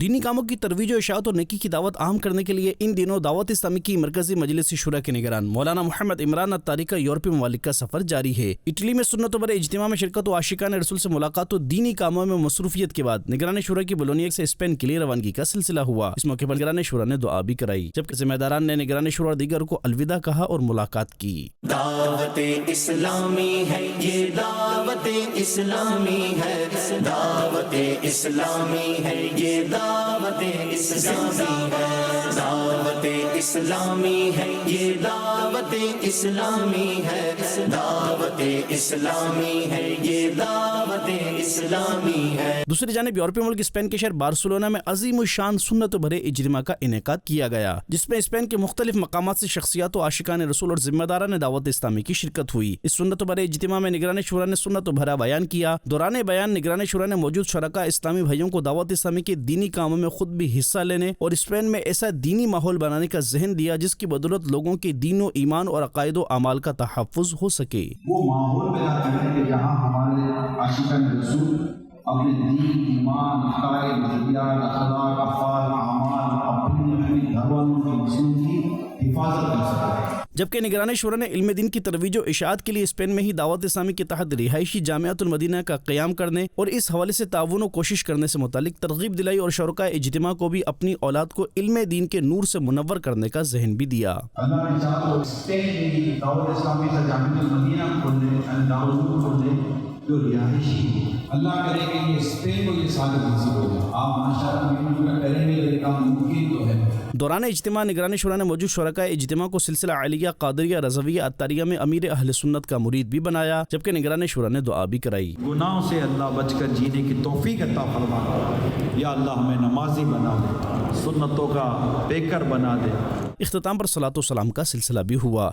دینی کاموں کی ترویج و اشاعت اور نیکی کی دعوت عام کرنے کے لیے ان دنوں دعوت اسلامی کی مرکزی مجلس شورا کے نگران مولانا محمد عمران الطاری کا یورپی ممالک کا سفر جاری ہے۔ اٹلی میں سنت و برے اجتماع میں شرکت و عاشقان رسول سے ملاقات و دینی کاموں میں مصروفیت کے بعد نگران شورا کی بولونیا سے اسپین کے لیے روانگی کا سلسلہ ہوا۔ اس موقع پر نگران شورا نے دعا بھی کرائی، جبکہ ذمہ داران نے نگران شورا دیگر کو الوداع کہا اور ملاقات کی۔ دعوت اسلامی ہے یہ، دعوت اسلامی ہے، دعوت اسلامی ہے یہ، دعوت اسلامی ہے، دعوت اسلامی ہے یہ، دعوت اسلامی ہے، دعوت اسلامی ہے یہ، دعوت اسلامی ہے۔ دوسری جانب یورپی ملک اسپین کے شہر بارسلونا میں عظیم الشان سنت و بھرے اجتماع کا انعقاد کیا گیا، جس میں اسپین کے مختلف مقامات سے شخصیات و عاشقان رسول اور ذمہ داران دعوت اسلامی کی شرکت ہوئی۔ اس سنت و بھرے اجتماع میں نگران شورا نے سنت و بھرا بیان کیا۔ دوران بیان نگران شورا نے موجود شرکاء اسلامی بھائیوں کو دعوت اسلامی کے دینی کاموں میں خود بھی حصہ لینے اور اسپین میں ایسا دینی ماحول بنانے کا ذہن دیا جس کی بدولت لوگوں کے دین و ایمان اور عقائد و اعمال کا تحفظ ہو سکے۔ وہ ماحول پیدا کریں کہ جہاں ہمارے عاشقان رسول اپنے دین، ایمان، عقائد، ادیان، اخلاق، افعال، اعمال، اپنی گھر والوں کی مسلم کی حفاظت کر سکیں۔ جبکہ نگران شورا نے علم دین کی ترویج و اشاعت کے لیے اسپین میں ہی دعوت اسلامی کے تحت رہائشی جامعۃ المدینہ کا قیام کرنے اور اس حوالے سے تعاون و کوشش کرنے سے متعلق ترغیب دلائی اور شرکاء اجتماع کو بھی اپنی اولاد کو علم دین کے نور سے منور کرنے کا ذہن بھی دیا۔ اللہ نے چاہا تو اسپین میں ہی دعوت اسلامی کا جامعۃ المدینہ کھول دیں، دارالعلوم کھول دیں جو رہائشی، اللہ کرے کہ یہ اسپین کو یہ سعادت نصیب ہو جائے۔ آپ ماشاءاللہ مل کر کریں گے یہ کام ممکن تو ہے۔ دوران اجتماع نگران شورا نے موجود شرکاء اجتماع کو سلسلہ عالیہ قادریہ رضویہ عطاریہ میں امیر اہل سنت کا مرید بھی بنایا، جبکہ نگران شورا نے دعا بھی کرائی۔ گناہوں سے اللہ بچ کر جینے کی توفیق عطا فرما، یا اللہ ہمیں نمازی بنا دے، سنتوں کا پیکر بنا دے۔ اختتام پر صلاۃ و سلام کا سلسلہ بھی ہوا۔